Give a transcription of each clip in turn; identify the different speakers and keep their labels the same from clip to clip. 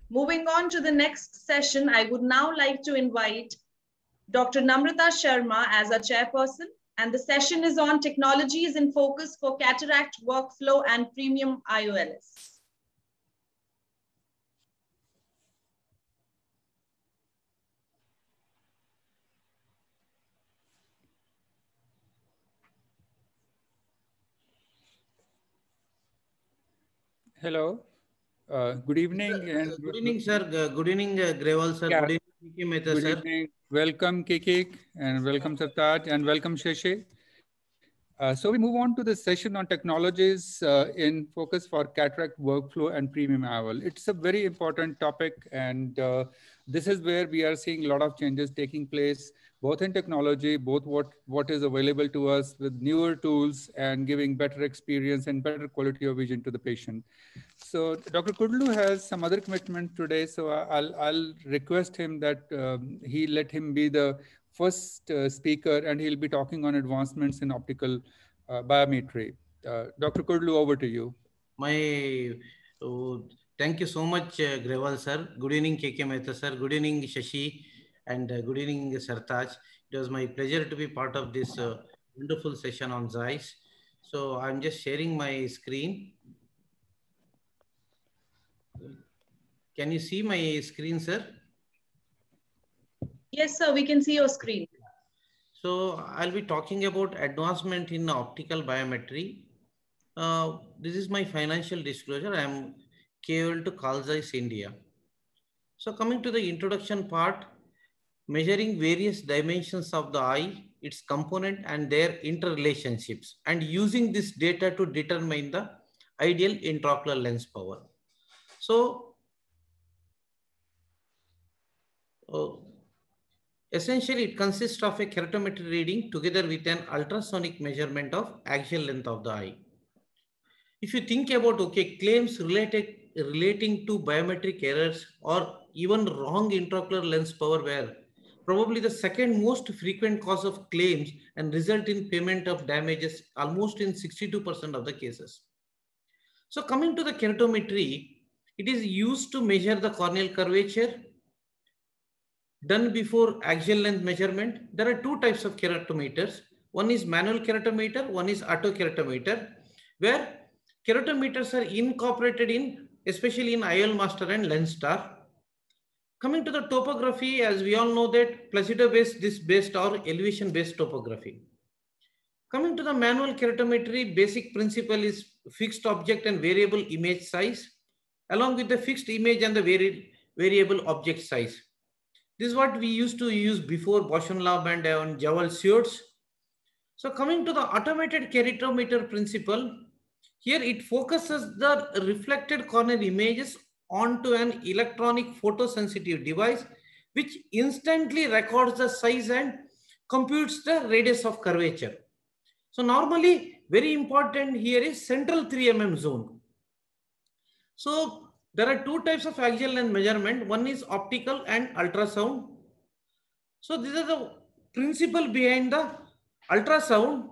Speaker 1: Moving on to the next session, I would now like to invite Dr. Namrata Sharma as our chairperson, and the session is on technologies in focus for cataract workflow and premium IOLs.
Speaker 2: Hello. Good evening.
Speaker 3: Good evening, sir. Good evening, Grewal, sir.
Speaker 2: Yeah.
Speaker 3: Good evening, K.K. Mehta,
Speaker 2: Good
Speaker 3: sir.
Speaker 2: evening. Welcome, Kiki, and welcome, Sartaj, and welcome, Shashi. So we move on to the session on technologies in focus for cataract workflow and premium IOL. It's a very important topic, and this is where we are seeing a lot of changes taking place, both in technology, both what is available to us with newer tools and giving better experience and better quality of vision to the patient. So Dr. Kudlu has some other commitment today, so I'll request him that he let him be the first speaker, and he'll be talking on advancements in optical biometry. Dr. Kudlu, over to you.
Speaker 3: Thank you so much, Grewal, sir. Good evening, K.K. Mehta, sir. Good evening, Shashi, and good evening, Sartaj. It was my pleasure to be part of this wonderful session on Zeiss. So I'm just sharing my screen. Can you see my screen, sir?
Speaker 1: Yes, sir, we can see your screen.
Speaker 3: So I'll be talking about advancement in optical biometry. This is my financial disclosure. I am KOL to Carl Zeiss India. So coming to the introduction part, measuring various dimensions of the eye, its component and their interrelationships, and using this data to determine the ideal intraocular lens power. So essentially, it consists of a keratometry reading together with an ultrasonic measurement of axial length of the eye. If you think about, claims relating to biometric errors or even wrong intraocular lens power were probably the second most frequent cause of claims and result in payment of damages almost in 62% of the cases. So coming to the keratometry, it is used to measure the corneal curvature, done before axial length measurement. There are two types of keratometers. One is manual keratometer, one is auto keratometer, where keratometers are incorporated in, especially in IOL Master and LensStar. Coming to the topography, as we all know that Placido-based, disc-based or elevation-based topography. Coming to the manual keratometry, basic principle is fixed object and variable image size, along with the fixed image and the variable object size. This is what we used to use before Bausch & Lomb and on Jewel suits. So coming to the automated keratometer principle, here it focuses the reflected corneal images onto an electronic photosensitive device, which instantly records the size and computes the radius of curvature. So normally, very important here is central 3 mm zone. So there are two types of axial length measurement. One is optical and ultrasound. So these are the principle behind the ultrasound.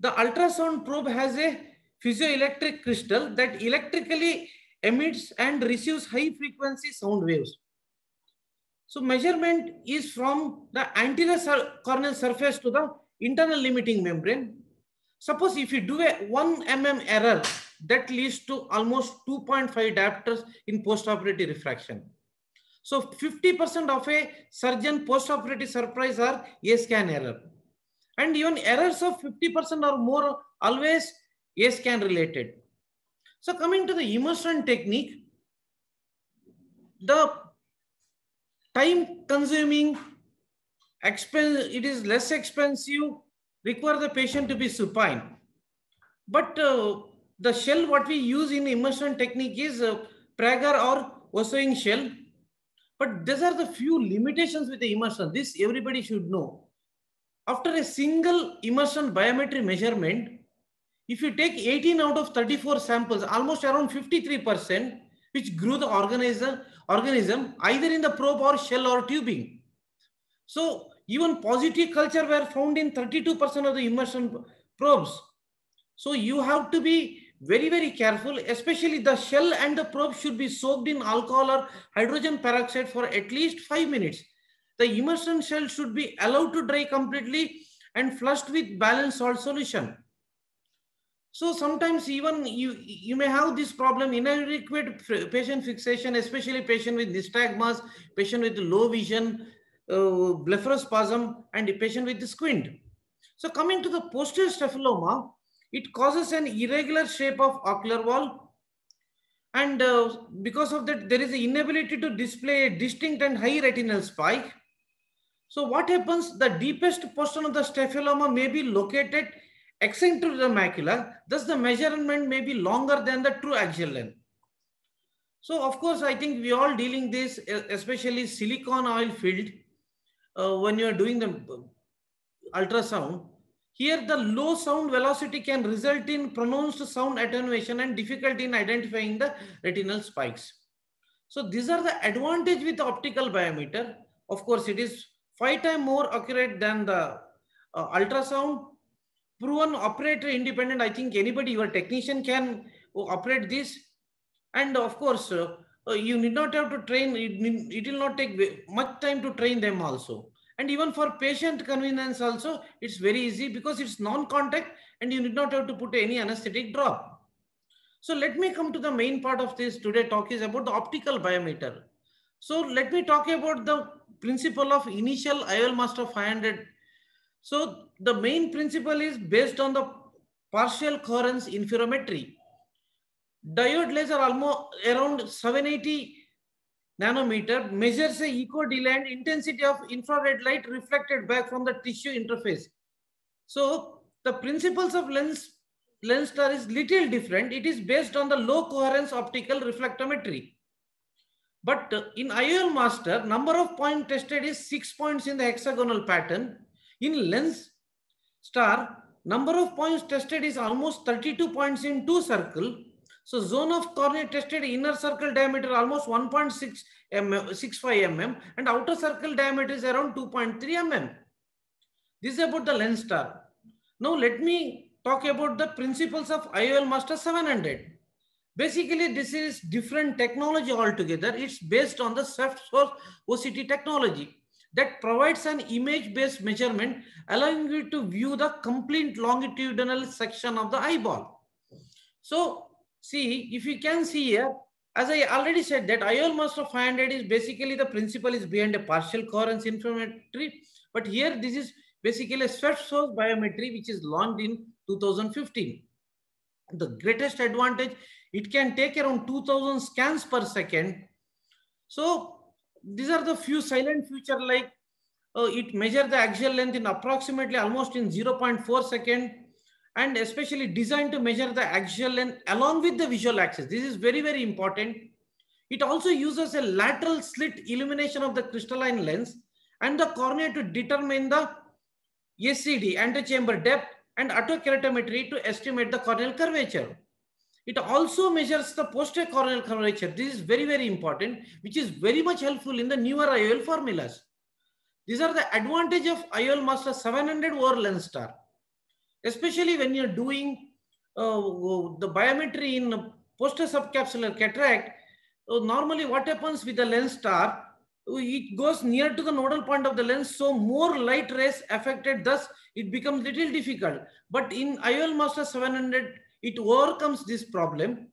Speaker 3: The ultrasound probe has a piezoelectric crystal that electrically emits and receives high frequency sound waves. So measurement is from the anterior corneal surface to the internal limiting membrane. Suppose if you do a 1 mm error, that leads to almost 2.5 diopters in postoperative refraction. So 50% of a surgeon postoperative surprise are A-scan error. And even errors of 50% or more always A-scan related. So coming to the immersion technique, the time consuming, it is less expensive, require the patient to be supine. But the shell what we use in immersion technique is Prager or Osoing shell. But these are the few limitations with the immersion. This everybody should know. After a single immersion biometry measurement, if you take 18 out of 34 samples, almost around 53%, which grew the organism either in the probe or shell or tubing. So even positive culture were found in 32% of the immersion probes. So you have to be very, very careful, especially the shell and the probe should be soaked in alcohol or hydrogen peroxide for at least 5 minutes. The immersion shell should be allowed to dry completely and flushed with balanced salt solution. So sometimes even you may have this problem, inadequate patient fixation, especially patient with nystagmus, patient with low vision, blepharospasm, and patient with the squint. So coming to the posterior staphyloma, it causes an irregular shape of ocular wall. And because of that, there is an inability to display a distinct and high retinal spike. So what happens? The deepest portion of the staphyloma may be located eccentric to the macula. Thus, the measurement may be longer than the true axial length. So, of course, I think we all dealing this, especially silicone oil filled, when you are doing the ultrasound. Here, the low sound velocity can result in pronounced sound attenuation and difficulty in identifying the retinal spikes. So, these are the advantage with the optical biometer. Of course, it is 5 times more accurate than the ultrasound. Proven operator independent. I think anybody, your technician can operate this. And of course, you need not have to train. It will not take much time to train them also. And even for patient convenience also, it's very easy because it's non-contact and you need not have to put any anesthetic drop. So let me come to the main part of this today talk is about the optical biometer. So let me talk about the principle of initial IOL Master 500. So the main principle is based on the partial coherence interferometry. Diode laser almost around 780 nanometer measures a echo delay and intensity of infrared light reflected back from the tissue interface. So the principles of LensStar is little different. It is based on the low coherence optical reflectometry. But in IOL Master, number of points tested is 6 points in the hexagonal pattern. In LensStar, number of points tested is almost 32 points in 2 circles. So zone of cornea tested inner circle diameter almost 1.65 mm and outer circle diameter is around 2.3 mm. This is about the LensStar. Now let me talk about the principles of IOL Master 700. Basically, this is different technology altogether. It's based on the soft source OCT technology that provides an image-based measurement, allowing you to view the complete longitudinal section of the eyeball. So, see, if you can see here, as I already said that IOL Master 500 is basically the principle is behind a partial coherence interferometry. But here, this is basically a soft source biometry, which is launched in 2015. The greatest advantage, it can take around 2000 scans per second. So these are the few silent features like it measures the axial length in approximately almost in 0.4 seconds and especially designed to measure the axial length along with the visual axis. This is very, very important. It also uses a lateral slit illumination of the crystalline lens and the cornea to determine the SCD, antechamber depth, and autokeratometry to estimate the corneal curvature. It also measures the posterior corneal curvature. This is very, very important, which is very much helpful in the newer IOL formulas. These are the advantage of IOL Master 700 over LensStar, especially when you're doing the biometry in posterior subcapsular cataract. Normally what happens with the LensStar, it goes near to the nodal point of the lens, so more light rays affected, thus it becomes little difficult. But in IOL Master 700, it overcomes this problem.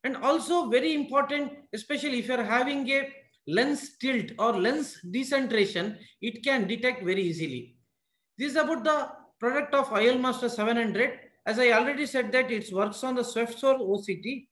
Speaker 3: And also very important, especially if you're having a lens tilt or lens decentration, it can detect very easily. This is about the product of IOL Master 700. As I already said that it works on the soft source OCT,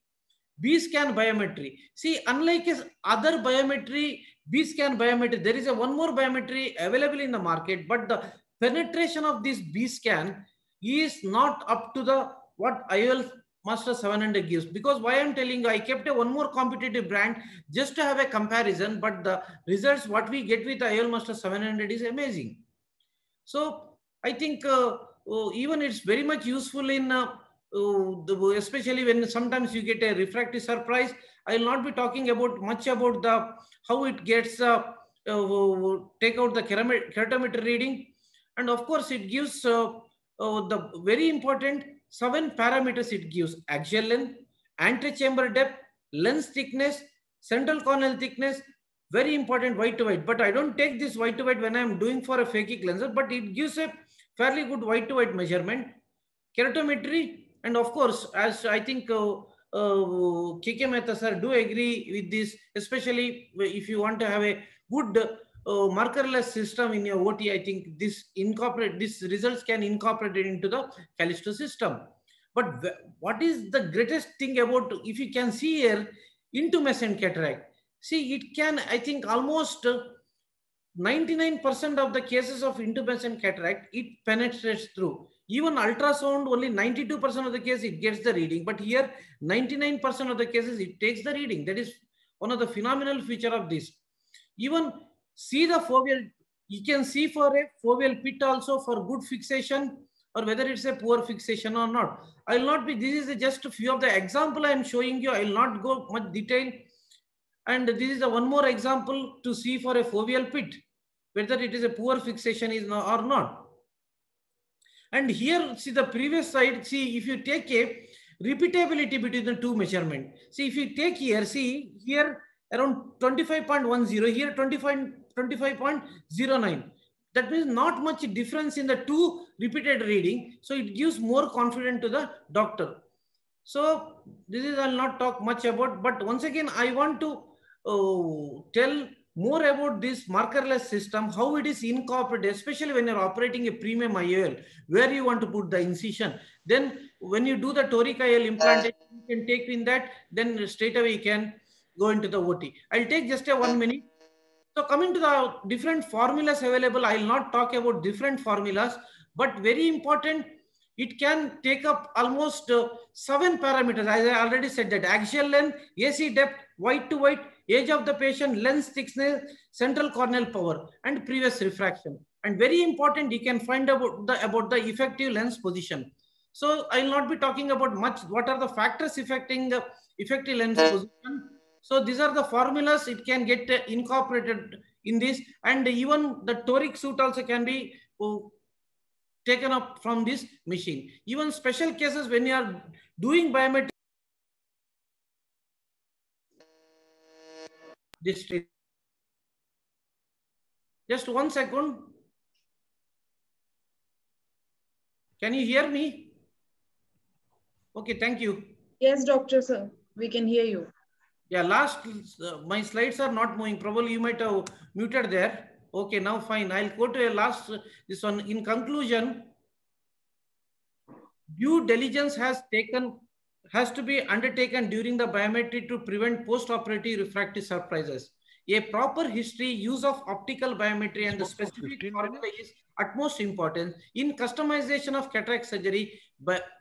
Speaker 3: B-scan biometry. See, unlike other biometry, B-scan biometry, there is one more biometry available in the market, but the penetration of this B-scan is not up to the what IOL Master 700 gives. Because why I'm telling you, I kept one more competitive brand just to have a comparison, but the results what we get with IOL Master 700 is amazing. So I think even it's very much useful in especially when sometimes you get a refractive surprise. I will not be talking about much about the how it gets take out the keratometer reading, and of course it gives the very important 7 parameters it gives: axial length, antechamber depth, lens thickness, central corneal thickness. Very important, white to white. But I don't take this white to white when I'm doing for a phakic lens, but it gives a fairly good white to white measurement. Keratometry, and of course, as I think KK Mehta sir do agree with this, especially if you want to have a good markerless system in your OT. I think this results can incorporate it into the Callisto system. But what is the greatest thing about, if you can see here, intumescent cataract? See, it can, I think, almost 99% of the cases of intumescent cataract, it penetrates through. Even ultrasound, only 92% of the case it gets the reading. But here, 99% of the cases it takes the reading. That is one of the phenomenal feature of this. Even see the foveal, you can see for a foveal pit also for good fixation, or whether it's a poor fixation or not. I will not be, this is just a few of the example I am showing you. I will not go much detail. And this is the one more example to see for a foveal pit, whether it is a poor fixation is not, or not. And here, see the previous side, see if you take a repeatability between the two measurement. See if you take here, see here around 25.10, here 25.09. That means not much difference in the two repeated reading. So it gives more confidence to the doctor. So this is, I'll not talk much about, but once again, I want to tell more about this markerless system, how it is incorporated, especially when you're operating a premium IOL, where you want to put the incision. Then when you do the toric IOL implantation, you can take in that, then straight away you can go into the OT. I'll take just a 1 minute. So coming to the different formulas available, I'll not talk about different formulas, but very important, it can take up almost 7 parameters. As I already said, that axial length, AC depth, white to white, age of the patient, lens thickness, central corneal power, and previous refraction. And very important, you can find about the effective lens position. So I will not be talking about much what are the factors affecting the effective lens position. So these are the formulas, it can get incorporated in this, and even the toric suit also can be taken up from this machine. Even special cases when you are doing biometric, this, just 1 second. Can you hear me? Okay, thank you.
Speaker 1: Yes, doctor, sir. We can hear you.
Speaker 3: Yeah, my slides are not moving. Probably you might have muted there. Okay, now fine. I'll go to a last, this one. In conclusion, due diligence has to be undertaken during the biometry to prevent post-operative refractive surprises. A proper history, use of optical biometry and the specific formula is utmost important. In customization of cataract surgery,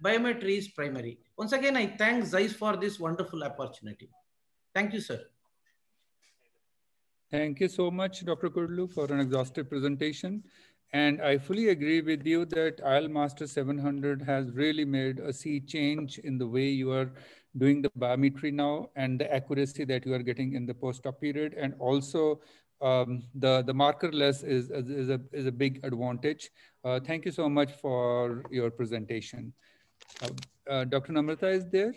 Speaker 3: biometry is primary. Once again, I thank Zeiss for this wonderful opportunity. Thank you, sir.
Speaker 2: Thank you so much, Dr. Kudlu, for an exhaustive presentation. And I fully agree with you that IOLMaster 700 has really made a sea change in the way you are doing the biometry now and the accuracy that you are getting in the post-op period. And also the markerless is a big advantage. Thank you so much for your presentation. Dr. Namrata is there?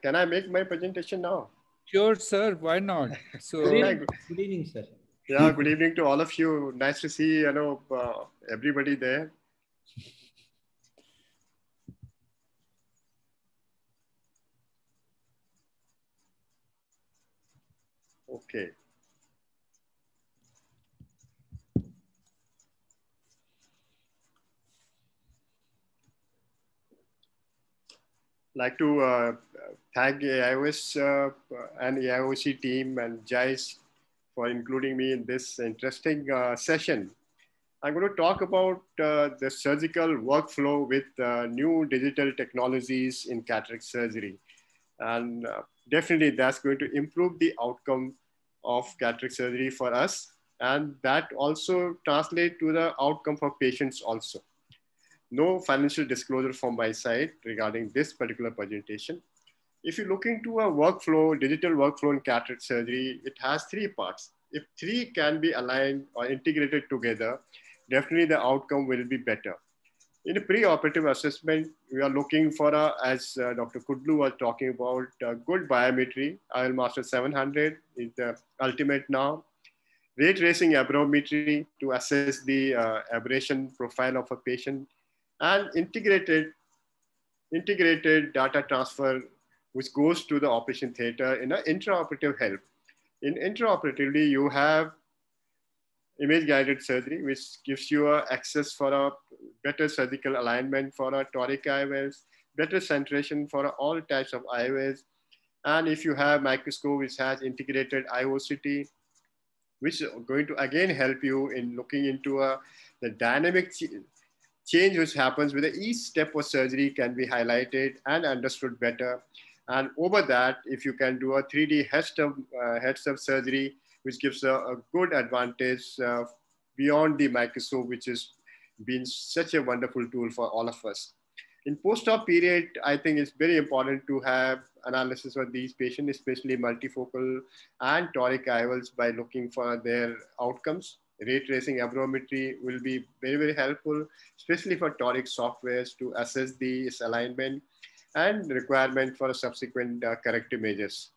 Speaker 4: Can I make my presentation now?
Speaker 2: Sure, sir. Why not? So,
Speaker 3: good evening, sir.
Speaker 4: Yeah, good evening to all of you. Nice to see everybody there. Okay. Like to thank AIOS and AIOC team and Zeiss for including me in this interesting session. I'm going to talk about the surgical workflow with new digital technologies in cataract surgery. And definitely that's going to improve the outcome of cataract surgery for us. And that also translates to the outcome for patients also. No financial disclosure from my side regarding this particular presentation. If you look into a workflow, digital workflow in cataract surgery, it has 3 parts. If 3 can be aligned or integrated together, definitely the outcome will be better. In a pre-operative assessment, we are looking for, as Dr. Kudlu was talking about, good biometry. IOLMaster 700 is the ultimate now. Ray tracing aberrometry to assess the aberration profile of a patient, and integrated data transfer, which goes to the operation theater in an intraoperative help. In intraoperatively, you have image-guided surgery, which gives you access for a better surgical alignment for a toric IOLs, better centration for all types of IOLs. And if you have microscope which has integrated IOCT, which is going to again help you in looking into the dynamic change which happens with each step of surgery can be highlighted and understood better. And over that, if you can do a 3D head stuff surgery, which gives a good advantage beyond the microscope, which has been such a wonderful tool for all of us. In post-op period, I think it's very important to have analysis of these patients, especially multifocal and toric IOLs, by looking for their outcomes. Ray tracing aberrometry will be very, very helpful, especially for toric softwares to assess the alignment and requirement for subsequent corrective measures.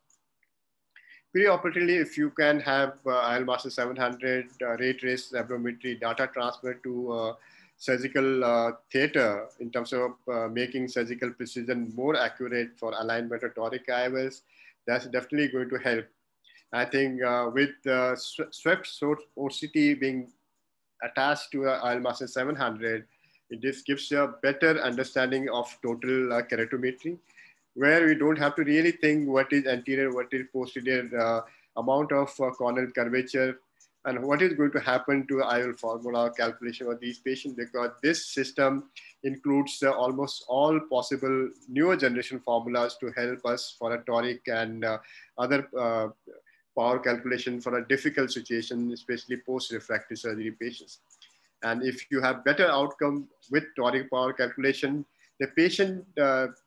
Speaker 4: Preoperatively, if you can have IOLMaster 700 ray trace aberrometry data transfer to surgical theater in terms of making surgical precision more accurate for alignment of toric IOLs, that's definitely going to help. I think with SWEPT OCT being attached to IOLMaster 700, this gives a better understanding of total keratometry, where we don't have to really think what is anterior, what is posterior, amount of corneal curvature, and what is going to happen to IOL formula calculation of these patients, because this system includes almost all possible newer generation formulas to help us for a toric and other power calculation for a difficult situation, especially post-refractive surgery patients. And if you have better outcome with toric power calculation, the patient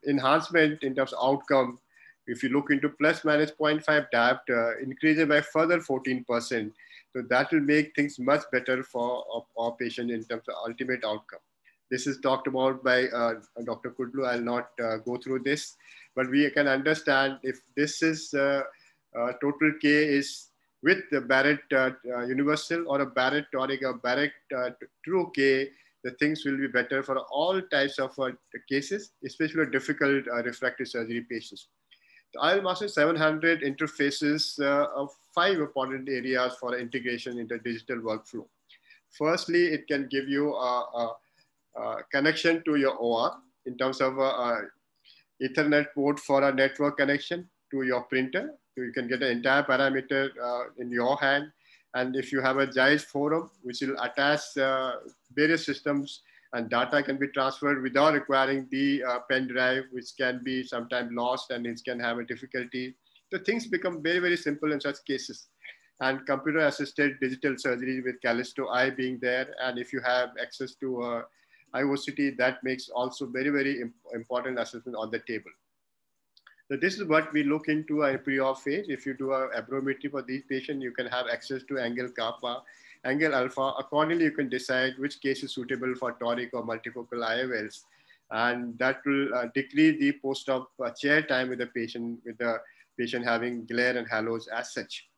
Speaker 4: enhancement in terms of outcome, if you look into plus minus 0.5 diopter, increases by further 14%. So that will make things much better for our patient in terms of ultimate outcome. This is talked about by Dr. Kudlu. I'll not go through this, but we can understand if this is total K is with the Barrett Universal or a Barrett Toric or Barrett True K, the things will be better for all types of cases, especially difficult refractive surgery patients. The IOLMaster 700 interfaces of 5 important areas for integration into digital workflow. Firstly, it can give you a connection to your OR in terms of Ethernet port for a network connection to your printer. So you can get an entire parameter in your hand. And if you have a JAIS forum, which will attach various systems, and data can be transferred without requiring the pen drive, which can be sometimes lost and it can have a difficulty. So things become very, very simple in such cases. And computer-assisted digital surgery with Callisto Eye being there. And if you have access to IOCT, that makes also very, very important assessment on the table. So this is what we look into a pre-op phase. If you do a aberrometry for these patients, you can have access to angle kappa, angle alpha. Accordingly, you can decide which case is suitable for toric or multifocal IOLs. And that will decrease the post-op chair time with the patient having glare and halos as such.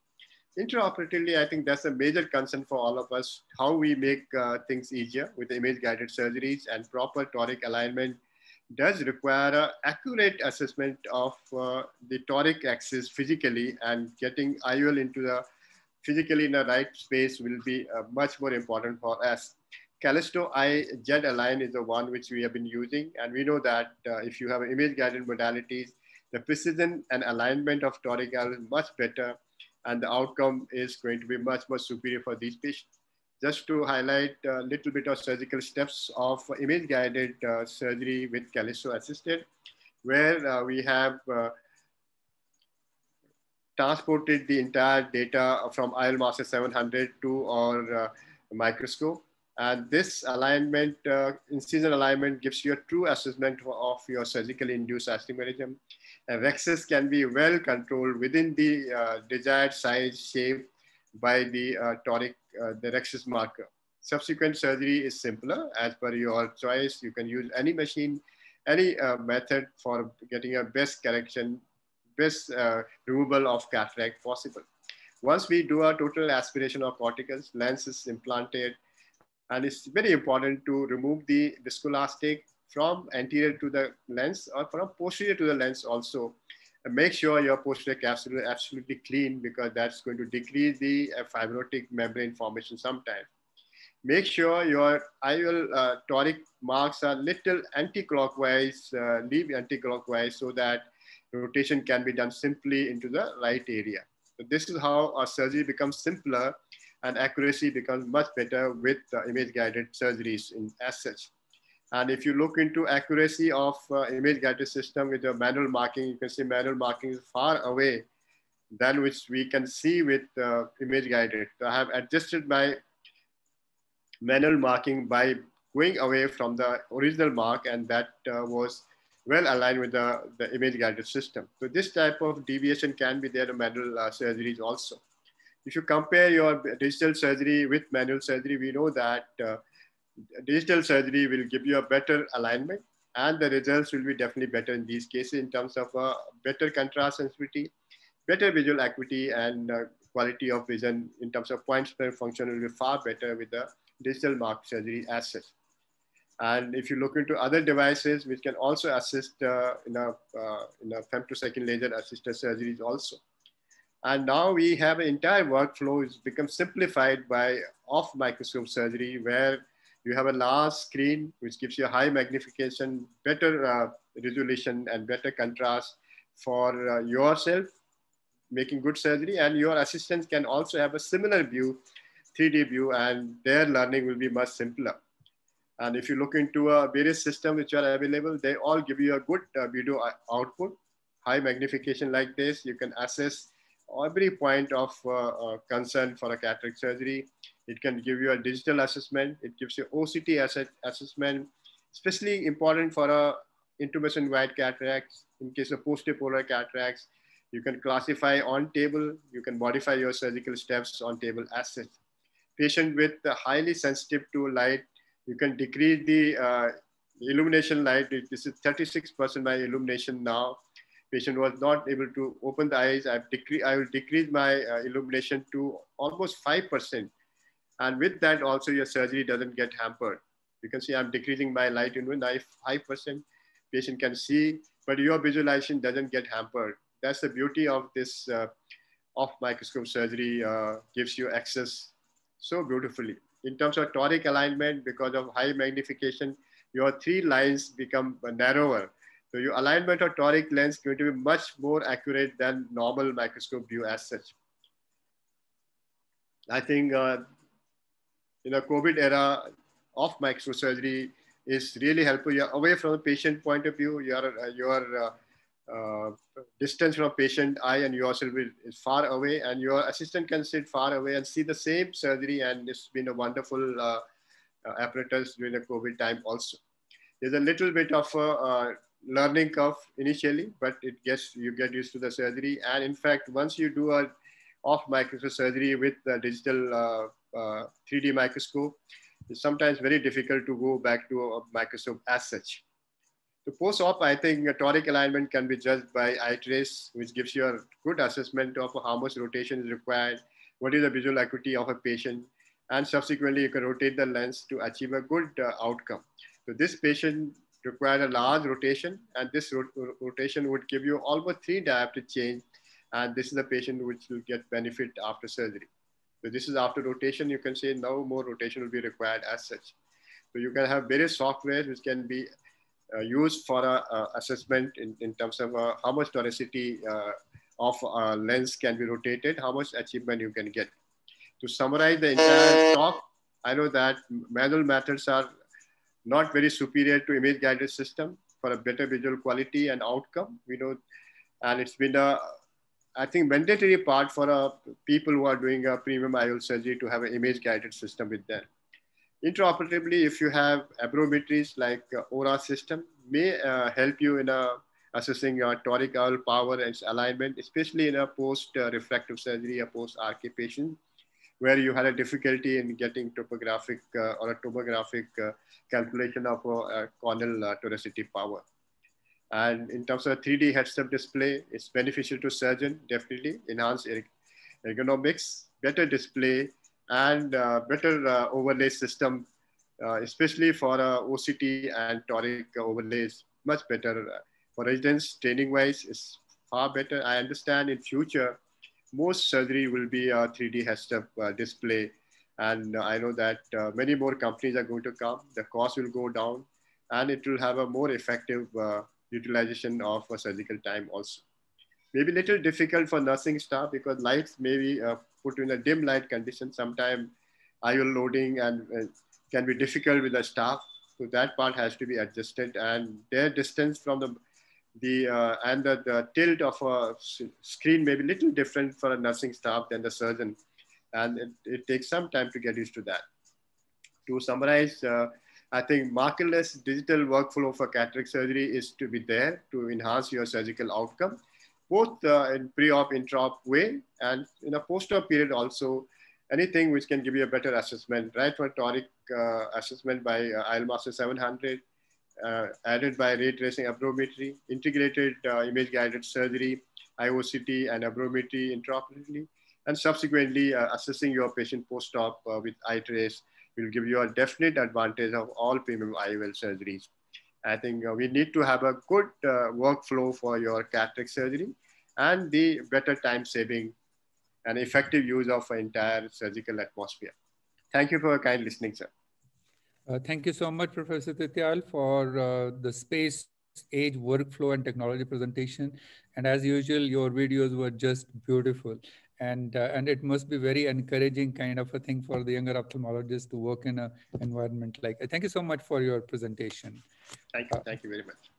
Speaker 4: Intraoperatively, I think that's a major concern for all of us, how we make things easier with image-guided surgeries, and proper toric alignment does require an accurate assessment of the toric axis physically, and getting IOL into the physically in the right space will be much more important for us. Callisto Eye Jet Align is the one which we have been using. And we know that if you have image guided modalities, the precision and alignment of toric is much better, and the outcome is going to be much more superior for these patients. Just to highlight a little bit of surgical steps of image-guided surgery with Callisto assisted, where we have transported the entire data from IOLMaster 700 to our microscope. And this alignment, incision alignment, gives you a true assessment of your surgically induced astigmatism. And rhexis can be well controlled within the desired size, shape by the toric, the rhexis marker. Subsequent surgery is simpler as per your choice. You can use any machine, any method for getting a best correction, best removal of cataract possible. Once we do a total aspiration of corticals, lens is implanted, and it's very important to remove the viscoelastic from anterior to the lens or from posterior to the lens also. And make sure your posterior capsule is absolutely clean, because that's going to decrease the fibrotic membrane formation sometimes. Make sure your IOL toric marks are little anti-clockwise, leave anti-clockwise, so that rotation can be done simply into the right area. So this is how our surgery becomes simpler and accuracy becomes much better with image-guided surgeries as such. And if you look into accuracy of image-guided system with a manual marking, you can see manual marking is far away than which we can see with image-guided. So I have adjusted my manual marking by going away from the original mark, and that was well aligned with the image-guided system. So this type of deviation can be there in manual surgeries also. If you compare your digital surgery with manual surgery, we know that digital surgery will give you a better alignment, and the results will be definitely better in these cases in terms of better contrast sensitivity, better visual acuity, and quality of vision in terms of point spread function will be far better with the digital mark surgery as such. And if you look into other devices which can also assist in a femtosecond laser assisted surgeries also. And now we have an entire workflow is become simplified by off microscope surgery, where you have a large screen which gives you a high magnification, better resolution, and better contrast for yourself making good surgery, and your assistants can also have a similar view, 3D view, and their learning will be much simpler. And if you look into various systems which are available, they all give you a good video output, high magnification like this. You can assess every point of concern for a cataract surgery. It can give you a digital assessment. It gives you OCT assessment, especially important for intumescent wide cataracts. In case of posterior polar cataracts, you can classify on table. You can modify your surgical steps on table assess. Patient with highly sensitive to light, you can decrease the illumination light. This is 36% by illumination now. Patient was not able to open the eyes. I will decrease my illumination to almost 5%. And with that also your surgery doesn't get hampered. You can see I'm decreasing my light in 5%. Patient can see, but your visualization doesn't get hampered. That's the beauty of this off microscope surgery, gives you access so beautifully. In terms of toric alignment, because of high magnification, your three lines become narrower. So your alignment of toric lens is going to be much more accurate than normal microscope view as such. I think in a COVID era, off microscope surgery is really helpful. You're away from the patient point of view. Your distance from patient eye and yourself is far away, and your assistant can sit far away and see the same surgery. And it's been a wonderful apparatus during the COVID time also. There's a little bit of a learning curve initially, but you get used to the surgery. And in fact, once you do a off microscope surgery with the digital 3D microscope, it's sometimes very difficult to go back to a microscope as such. So post-op, I think a toric alignment can be judged by eye trace, which gives you a good assessment of how much rotation is required, what is the visual acuity of a patient, and subsequently you can rotate the lens to achieve a good outcome. So this patient required a large rotation, and this rotation would give you almost 3 dioptric change, and this is the patient which will get benefit after surgery. So this is after rotation. You can say no more rotation will be required as such. So you can have various software which can be used for assessment in terms of how much toricity of lens can be rotated, how much achievement you can get. To summarize the entire talk, I know that manual methods are not very superior to image-guided system for a better visual quality and outcome. We know, and it's been I think mandatory part for people who are doing a premium IOL surgery to have an image-guided system with them. Intraoperatively, if you have aberrometries like ORA system, may help you in assessing your toric IOL power and its alignment, especially in a post-refractive surgery, a post-RK patient, where you had a difficulty in getting topographic or a tomographic calculation of corneal toricity power. And in terms of 3D heads-up display, it's beneficial to surgeon, definitely, enhance ergonomics, better display, and better overlay system, especially for OCT and toric overlays, much better. For residents, training-wise, is far better. I understand in future, most surgery will be a 3D heads-up display. And I know that many more companies are going to come. The cost will go down, and it will have a more effective utilization of surgical time also. Maybe a little difficult for nursing staff because lights may be put in a dim light condition. Sometimes IOL loading and can be difficult with the staff. So that part has to be adjusted, and their distance from the tilt of a screen may be a little different for a nursing staff than the surgeon. And it takes some time to get used to that. To summarize, I think markerless digital workflow for cataract surgery is to be there to enhance your surgical outcome, both in pre-op, intra-op way, and in a post-op period also, anything which can give you a better assessment, right? For toric assessment by IOLMaster 700, added by ray tracing aberrometry, integrated image-guided surgery, IOCT and aberrometry intraoperatively, and subsequently assessing your patient post-op with iTrace will give you a definite advantage of all premium IOL surgeries. I think we need to have a good workflow for your cataract surgery and the better time saving and effective use of an entire surgical atmosphere. Thank you for kind listening, sir.
Speaker 2: Thank you so much, Professor Tityal, for the space, age, workflow, and technology presentation. And as usual, your videos were just beautiful. And it must be very encouraging kind of a thing for the younger ophthalmologists to work in an environment like that. Thank you so much for your presentation.
Speaker 4: Thank you very much.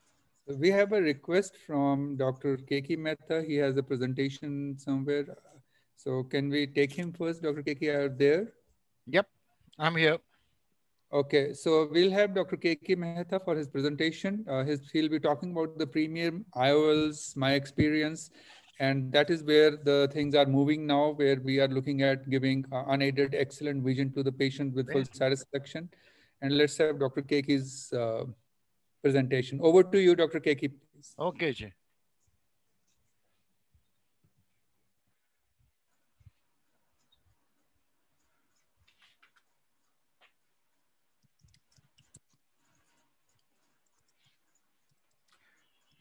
Speaker 2: We have a request from Dr. Keki Mehta. He has a presentation somewhere. So can we take him first? Dr. Keki, are you there?
Speaker 5: Yep, I'm here.
Speaker 2: Okay, so we'll have Dr. Keki Mehta for his presentation. He'll be talking about the premium IOLs, my experience, and that is where the things are moving now, where we are looking at giving unaided excellent vision to the patient with full satisfaction. And let's have Dr. Keki's presentation. Over to you, Dr. Keki, please.
Speaker 5: Okay, Jay.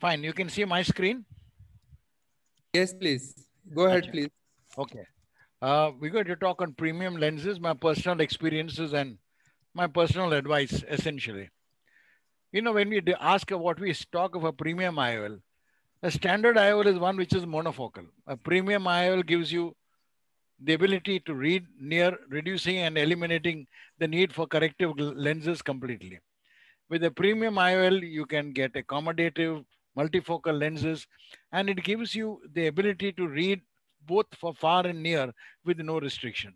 Speaker 5: Fine, you can see my screen?
Speaker 2: Yes, please. Go ahead, please.
Speaker 5: Okay. We're going to talk on premium lenses, my personal experiences and my personal advice, essentially. You know, when we ask what we talk of a premium IOL, a standard IOL is one which is monofocal. A premium IOL gives you the ability to read near, reducing and eliminating the need for corrective lenses completely. With a premium IOL, you can get accommodative multifocal lenses, and it gives you the ability to read both for far and near with no restriction.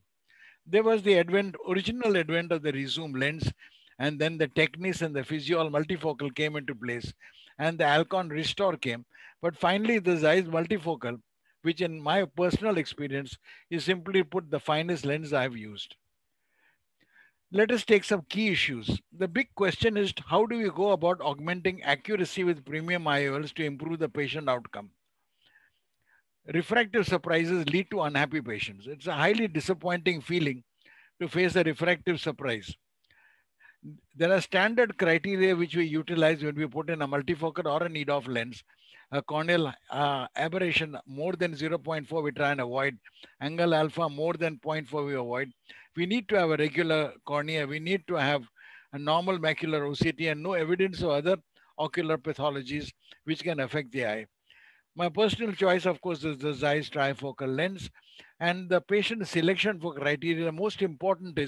Speaker 5: There was the original advent of the resume lens, and then the Technis and the Physiol multifocal came into place, and the Alcon Restore came. But finally, the Zeiss multifocal, which in my personal experience is simply put the finest lens I've used. Let us take some key issues. The big question is, how do we go about augmenting accuracy with premium IOLs to improve the patient outcome? Refractive surprises lead to unhappy patients. It's a highly disappointing feeling to face a refractive surprise. There are standard criteria which we utilize when we put in a multifocal or a need-off lens. A corneal aberration more than 0.4 we try and avoid. Angle alpha more than 0.4 we avoid. We need to have a regular cornea. We need to have a normal macular OCT and no evidence of other ocular pathologies which can affect the eye. My personal choice, of course, is the Zeiss trifocal lens, and the patient selection for criteria, most important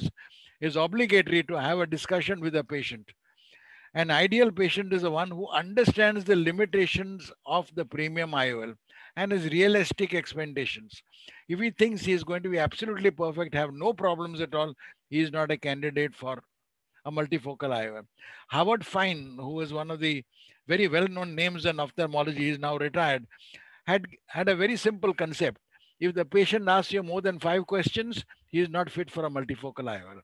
Speaker 5: is obligatory to have a discussion with the patient. An ideal patient is the one who understands the limitations of the premium IOL and his realistic expectations. If he thinks he is going to be absolutely perfect, have no problems at all, he is not a candidate for a multifocal IOL. Howard Fine, who is one of the very well-known names in ophthalmology, he is now retired, had a very simple concept. If the patient asks you more than 5 questions, he is not fit for a multifocal IOL.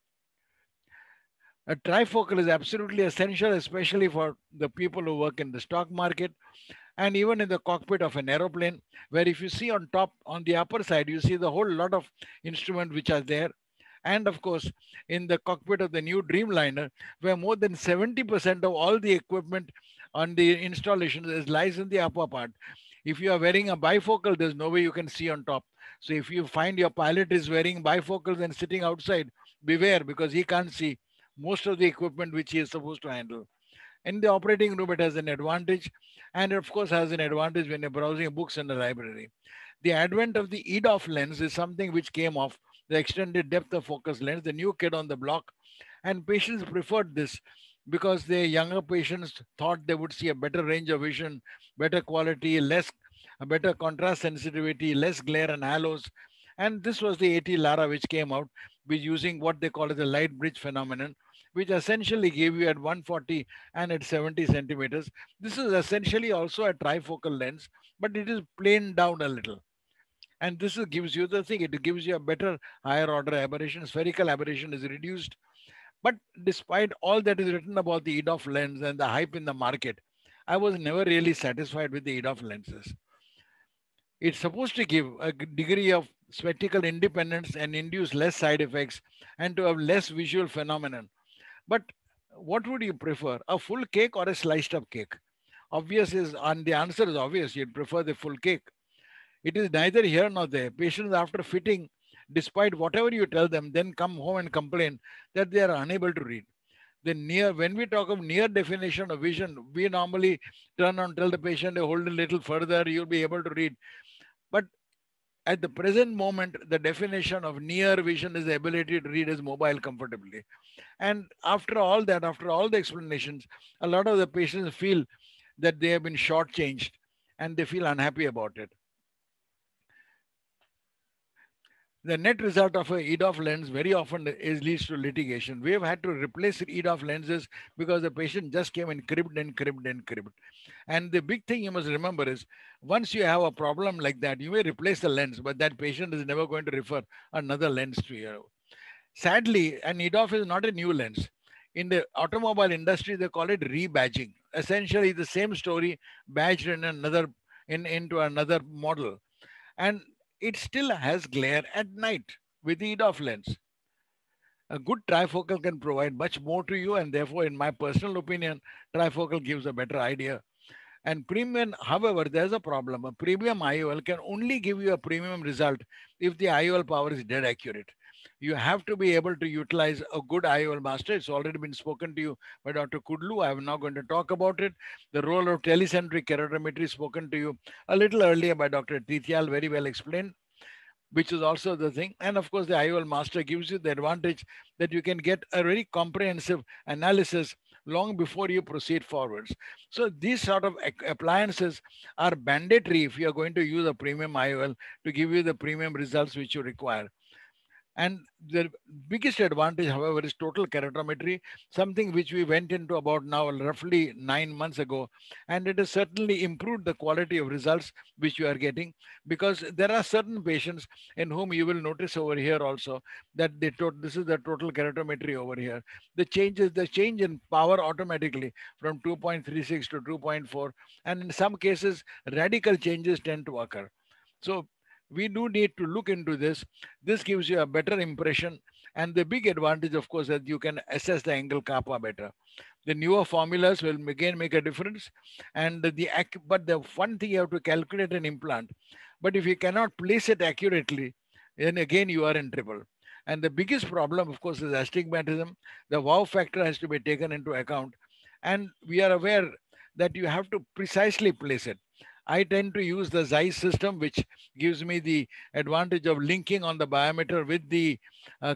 Speaker 5: A trifocal is absolutely essential, especially for the people who work in the stock market and even in the cockpit of an aeroplane, where if you see on top, on the upper side, you see the whole lot of instruments which are there. And of course, in the cockpit of the new Dreamliner, where more than 70% of all the equipment on the installation lies in the upper part. If you are wearing a bifocal, there's no way you can see on top. So if you find your pilot is wearing bifocals and sitting outside, beware, because he can't see most of the equipment which he is supposed to handle. In the operating room, it has an advantage, and of course has an advantage when you're browsing books in the library. The advent of the EDOF lens is something which came off the extended depth of focus lens, the new kid on the block, and patients preferred this because the younger patients thought they would see a better range of vision, better quality, a better contrast sensitivity, less glare and halos. And this was the AT Lara which came out with using what they call as the light bridge phenomenon, which essentially gave you at 140 and at 70 centimeters. This is essentially also a trifocal lens, but it is planed down a little. And this gives you the thing, it gives you a better higher order aberration. Spherical aberration is reduced. But despite all that is written about the EDOF lens and the hype in the market, I was never really satisfied with the EDOF lenses. It's supposed to give a degree of spectacle independence and induce less side effects and to have less visual phenomenon. But what would you prefer, a full cake or a sliced up cake? And the answer is obvious. You'd prefer the full cake. It is neither here nor there. Patients, after fitting, despite whatever you tell them, then come home and complain that they are unable to read. When we talk of near definition of vision, we normally turn and tell the patient, hold a little further, you'll be able to read. But at the present moment, the definition of near vision is the ability to read as mobile comfortably. And after all that, after all the explanations, a lot of the patients feel that they have been shortchanged and they feel unhappy about it. The net result of a EDOF lens very often leads to litigation. We have had to replace EDOF lenses because the patient just came and cribbed and cribbed and cribbed. And the big thing you must remember is, once you have a problem like that, you may replace the lens, but that patient is never going to refer another lens to you. Sadly, an EDOF is not a new lens. In the automobile industry, they call it rebadging. Essentially, the same story badged in into another model. And it still has glare at night with the EDOF lens. A good trifocal can provide much more to you, and therefore, in my personal opinion, trifocal gives a better idea. And premium, however, there's a problem. A premium IOL can only give you a premium result if the IOL power is dead accurate. You have to be able to utilize a good IOL master. It's already been spoken to you by Dr. Kudlu. I'm now going to talk about it. The role of telecentric keratometry spoken to you a little earlier by Dr. Tithial, very well explained, which is also the thing. And of course, the IOL master gives you the advantage that you can get a very comprehensive analysis long before you proceed forwards. So these sort of appliances are mandatory if you are going to use a premium IOL to give you the premium results which you require. And the biggest advantage, however, is total keratometry, something which we went into about now roughly 9 months ago. And it has certainly improved the quality of results which you are getting, because there are certain patients in whom you will notice over here also that this is the total keratometry over here. The change in power automatically from 2.36 to 2.4. And in some cases, radical changes tend to occur. So we do need to look into this. This gives you a better impression. And the big advantage, of course, that you can assess the angle kappa better. The newer formulas will again make a difference. But the one thing, you have to calculate an implant. But if you cannot place it accurately, then again you are in trouble. And the biggest problem, of course, is astigmatism. The wow factor has to be taken into account. And we are aware that you have to precisely place it. I tend to use the Zeiss system, which gives me the advantage of linking on the biometer with the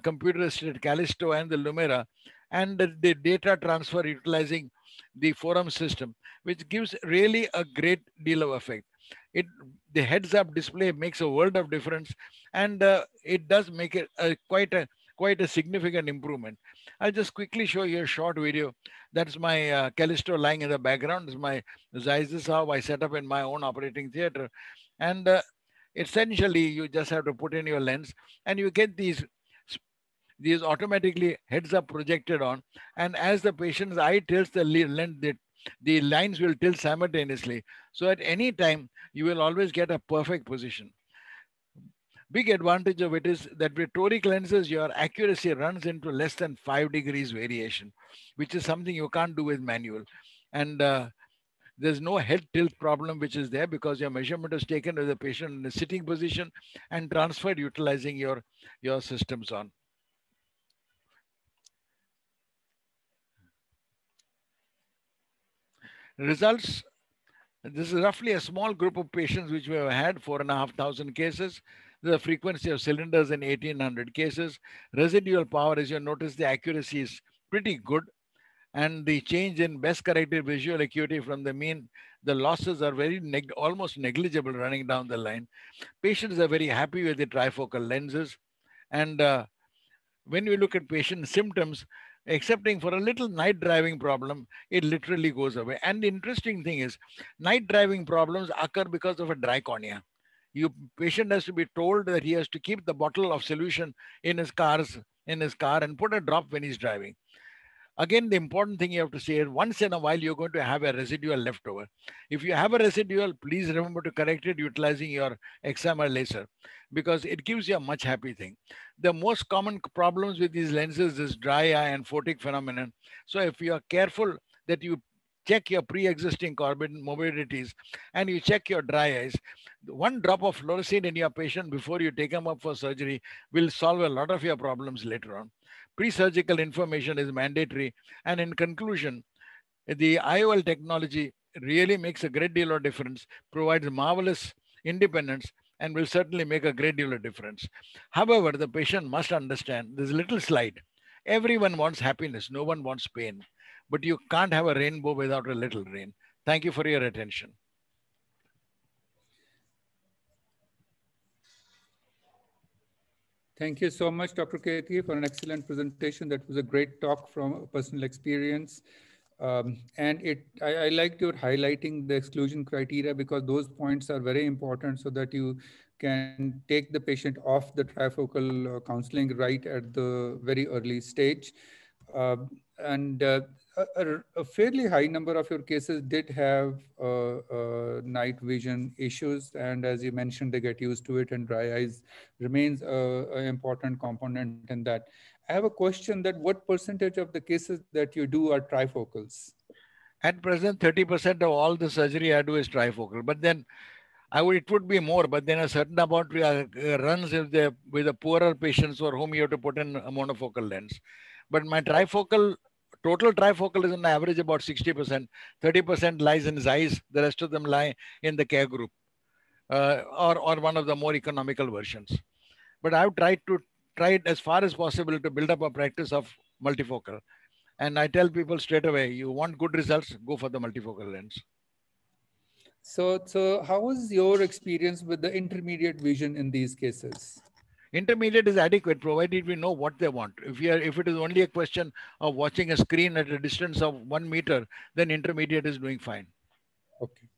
Speaker 5: computer-assisted Callisto and the Lumira, and the data transfer utilizing the Forum system, which gives really a great deal of effect. The heads-up display makes a world of difference, and it does make it quite a significant improvement. I'll just quickly show you a short video. That's my Callisto lying in the background. This is my Zeiss. This is how I set up in my own operating theater. And essentially, you just have to put in your lens and you get these these automatically heads up projected on, and as the patient's eye tilts, the lines will tilt simultaneously. So at any time, you will always get a perfect position. Big advantage of it is that with toric lenses, your accuracy runs into less than 5 degrees variation, which is something you can't do with manual. And there's no head tilt problem which is there because your measurement is taken with the patient in a sitting position and transferred utilizing your systems on. Results. This is roughly a small group of patients which we have had, 4,500 cases. The frequency of cylinders in 1,800 cases. Residual power, as you notice, the accuracy is pretty good. And the change in best corrected visual acuity from the mean, the losses are very almost negligible running down the line. Patients are very happy with the trifocal lenses. And when we look at patient symptoms, excepting for a little night driving problem, it literally goes away. And the interesting thing is, night driving problems occur because of a dry cornea. Patient has to be told that he has to keep the bottle of solution in his car and put a drop when he's driving. Again, the important thing you have to say is once in a while, you're going to have a residual leftover. If you have a residual, please remember to correct it utilizing your excimer laser because it gives you a much happy thing. The most common problems with these lenses is dry eye and photic phenomenon. So if you are careful that you check your pre-existing comorbidities and you check your dry eyes, one drop of fluorescein in your patient before you take them up for surgery will solve a lot of your problems later on. Pre-surgical information is mandatory. And in conclusion, the IOL technology really makes a great deal of difference, provides marvelous independence, and will certainly make a great deal of difference. However, the patient must understand this little slide. Everyone wants happiness. No one wants pain. But you can't have a rainbow without a little rain. Thank you for your attention.
Speaker 2: Thank you so much, Dr. Kethi, for an excellent presentation. That was a great talk from personal experience. And I liked your highlighting the exclusion criteria because those points are very important so that you can take the patient off the trifocal counseling right at the very early stage. A fairly high number of your cases did have night vision issues. And as you mentioned, they get used to it and dry eyes remains an important component in that. I have a question that what percentage of the cases that you do are trifocals?
Speaker 5: At present, 30% of all the surgery I do is trifocal, but then it would be more, but then a certain amount runs with the poorer patients for whom you have to put in a monofocal lens. But my total trifocal is on average about 60%. 30% lies in his eyes. The rest of them lie in the care group or one of the more economical versions. But I've tried it as far as possible to build up a practice of multifocal. And I tell people straight away, you want good results, go for the multifocal lens.
Speaker 2: So how was your experience with the intermediate vision in these cases?
Speaker 5: Intermediate is adequate, provided we know what they want. If it is only a question of watching a screen at a distance of 1 meter, then intermediate is doing fine.
Speaker 2: Okay.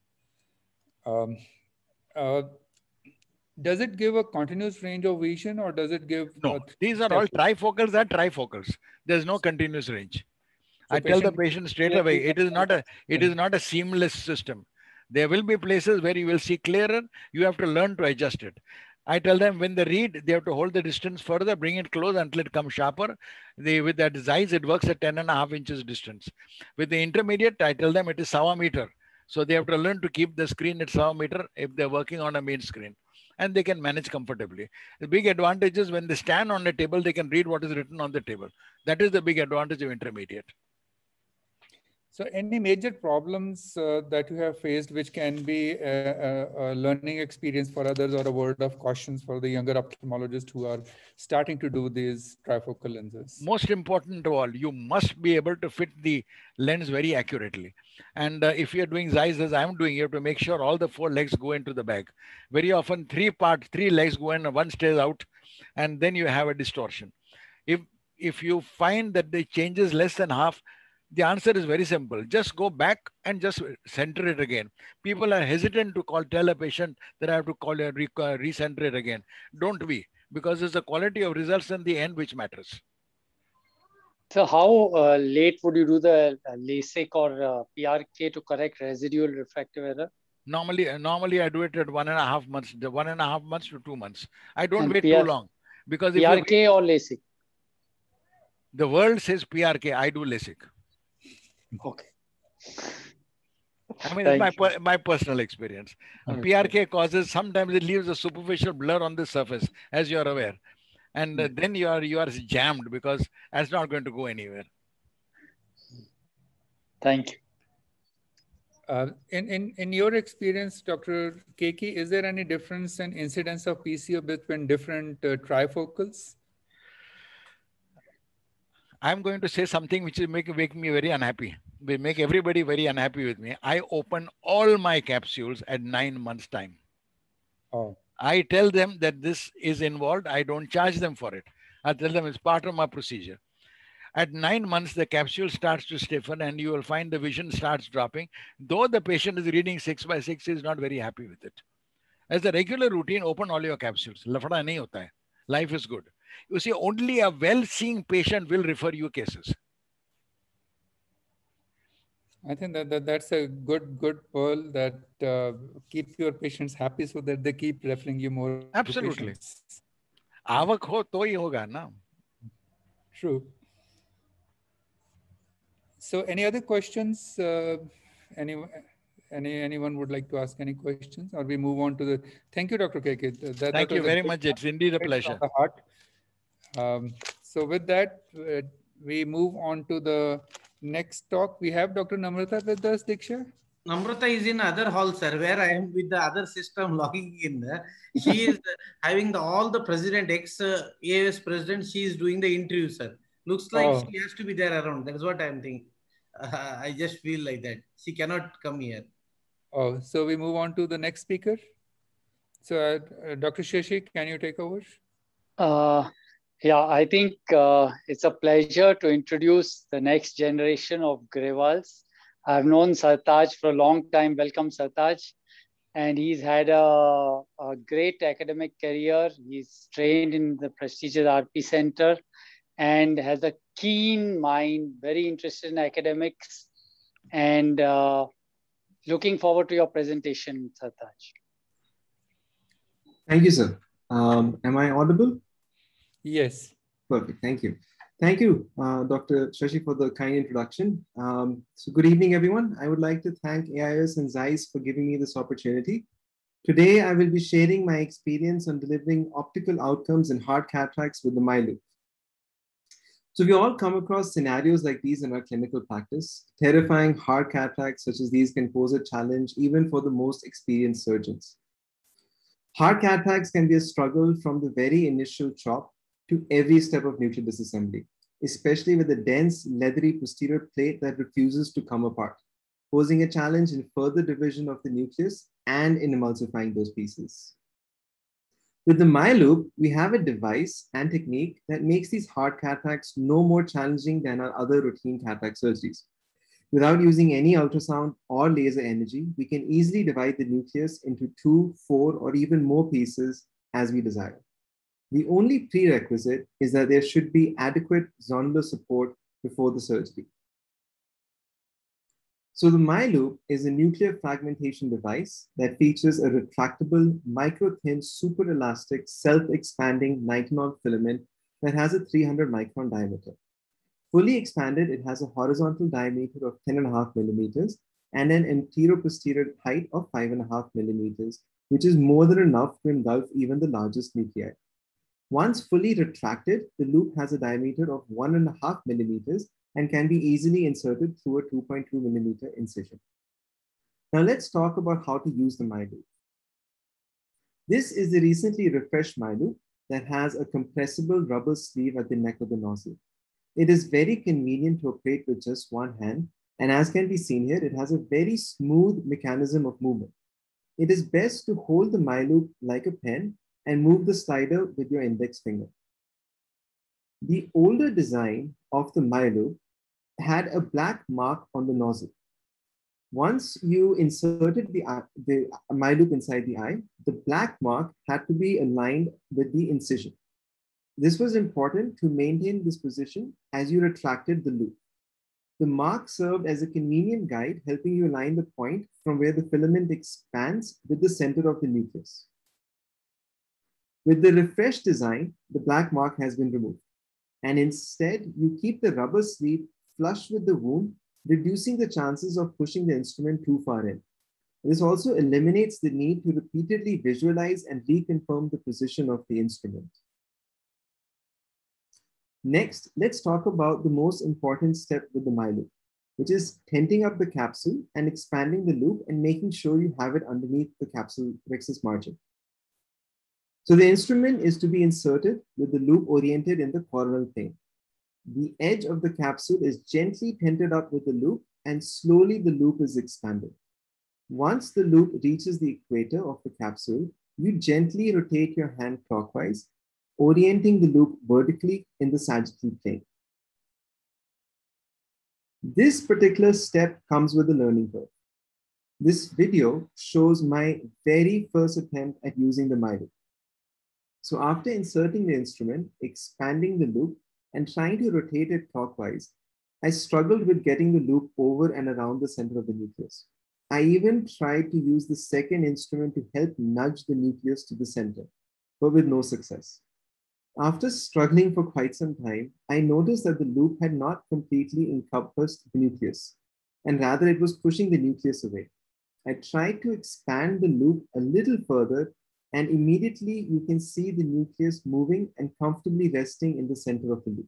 Speaker 2: Does it give a continuous range of vision or does it give?
Speaker 5: No, these are all trifocals. There's no continuous range. So I tell the patient straight away, it is not a seamless system. There will be places where you will see clearer. You have to learn to adjust it. I tell them when they read, they have to hold the distance further, bring it close until it comes sharper. With that Zeiss, it works at 10.5 inches distance. With the intermediate, I tell them it is 1/4 meter. So they have to learn to keep the screen at 1/4 meter if they're working on a main screen. And they can manage comfortably. The big advantage is when they stand on the table, they can read what is written on the table. That is the big advantage of intermediate.
Speaker 2: So any major problems that you have faced, which can be a learning experience for others or a word of caution for the younger ophthalmologists who are starting to do these trifocal lenses?
Speaker 5: Most important of all, you must be able to fit the lens very accurately. And if you're doing Zeiss as I'm doing, you have to make sure all the 4 legs go into the bag. Very often 3 legs go in and 1 stays out, and then you have a distortion. If you find that the change is less than half, the answer is very simple. Just go back and just center it again. People are hesitant to tell a patient that I have to recenter it again. Don't be, because it's the quality of results in the end which matters.
Speaker 6: So how late would you do the LASIK or PRK to correct residual refractive error?
Speaker 5: Normally I do it at 1.5 months, 1.5 months to 2 months. I don't
Speaker 6: And
Speaker 5: wait too long, because if
Speaker 6: PRK or LASIK?
Speaker 5: The world says PRK, I do LASIK.
Speaker 6: Okay.
Speaker 5: I mean, it's my personal experience. And PRK causes, sometimes it leaves a superficial blur on the surface, as you're aware. And then you are jammed, because that's not going to go anywhere.
Speaker 6: Thank you.
Speaker 2: In your experience, Dr. Keki, is there any difference in incidence of PCO between different trifocals?
Speaker 5: I'm going to say something which will make me very unhappy. Will make everybody very unhappy with me. I open all my capsules at 9 months' time.
Speaker 2: Oh.
Speaker 5: I tell them that this is involved. I don't charge them for it. I tell them it's part of my procedure. At 9 months, the capsule starts to stiffen and you will find the vision starts dropping. Though the patient is reading 6/6, he is not very happy with it. As a regular routine, open all your capsules. Lafada nahi hota hai. Life is good. You see, only a well-seeing patient will refer you cases.
Speaker 2: I think that's a good pearl, that keep your patients happy so that they keep referring you more.
Speaker 5: Absolutely. Avak ho to hi hoga na.
Speaker 2: True. So any other questions? Anyone would like to ask any questions, or we move on to the, thank you, Dr. Keki.
Speaker 5: Thank you very much. It's indeed a pleasure.
Speaker 2: From the heart. So with that, we move on to the next talk. We have Dr. Namrata with us, Diksha.
Speaker 3: Namrata is in other hall, sir, where I am with the other system logging in. She is having all the president, ex-AS president, she is doing the interview, sir. Looks like she has to be there around. That is what I am thinking. I just feel like that. She cannot come here.
Speaker 2: Oh, so we move on to the next speaker. So Dr. Shashi, can you take over?
Speaker 6: Yeah, I think it's a pleasure to introduce the next generation of Grewals. I've known Sartaj for a long time. Welcome, Sartaj. And he's had a great academic career. He's trained in the prestigious RP Center and has a keen mind, very interested in academics, and looking forward to your presentation, Sartaj.
Speaker 7: Thank you, sir. Am I audible?
Speaker 2: Yes.
Speaker 7: Perfect. Thank you. Thank you, Dr. Shashi, for the kind introduction. So good evening, everyone. I would like to thank AIS and Zeiss for giving me this opportunity. Today, I will be sharing my experience on delivering optical outcomes in hard cataracts with the MyLoop. So we all come across scenarios like these in our clinical practice. Terrifying hard cataracts such as these can pose a challenge even for the most experienced surgeons. Hard cataracts can be a struggle from the very initial chop to every step of nuclear disassembly, especially with a dense, leathery posterior plate that refuses to come apart, posing a challenge in further division of the nucleus and in emulsifying those pieces. With the MyLoop, we have a device and technique that makes these hard cataracts no more challenging than our other routine cataract surgeries. Without using any ultrasound or laser energy, we can easily divide the nucleus into 2, 4, or even more pieces as we desire. The only prerequisite is that there should be adequate zonular support before the surgery. So the MyLoop is a nuclear fragmentation device that features a retractable, micro-thin, super elastic, self-expanding nitinol filament that has a 300 micron diameter. Fully expanded, it has a horizontal diameter of 10.5 millimeters and an anterior-posterior height of 5.5 millimeters, which is more than enough to engulf even the largest nuclei. Once fully retracted, the loop has a diameter of 1.5 millimeters and can be easily inserted through a 2.2 millimeter incision. Now let's talk about how to use the MyLoop. This is the recently refreshed MyLoop that has a compressible rubber sleeve at the neck of the nozzle. It is very convenient to operate with just one hand, and as can be seen here, it has a very smooth mechanism of movement. It is best to hold the MyLoop like a pen and move the slider with your index finger. The older design of the MyLoop had a black mark on the nozzle. Once you inserted the MyLoop inside the eye, the black mark had to be aligned with the incision. This was important to maintain this position as you retracted the loop. The mark served as a convenient guide, helping you align the point from where the filament expands with the center of the nucleus. With the refreshed design, the black mark has been removed, and instead you keep the rubber sleeve flush with the wound, reducing the chances of pushing the instrument too far in. This also eliminates the need to repeatedly visualize and reconfirm the position of the instrument. Next, let's talk about the most important step with the MyLoop, which is tenting up the capsule and expanding the loop and making sure you have it underneath the capsule rhexis margin. So the instrument is to be inserted with the loop oriented in the coronal plane. The edge of the capsule is gently tented up with the loop, and slowly the loop is expanded. Once the loop reaches the equator of the capsule, you gently rotate your hand clockwise, orienting the loop vertically in the sagittal plane. This particular step comes with a learning curve. This video shows my very first attempt at using the MyLoop. So after inserting the instrument, expanding the loop, and trying to rotate it clockwise, I struggled with getting the loop over and around the center of the nucleus. I even tried to use the second instrument to help nudge the nucleus to the center, but with no success. After struggling for quite some time, I noticed that the loop had not completely encompassed the nucleus, and rather it was pushing the nucleus away. I tried to expand the loop a little further, and immediately you can see the nucleus moving and comfortably resting in the center of the loop.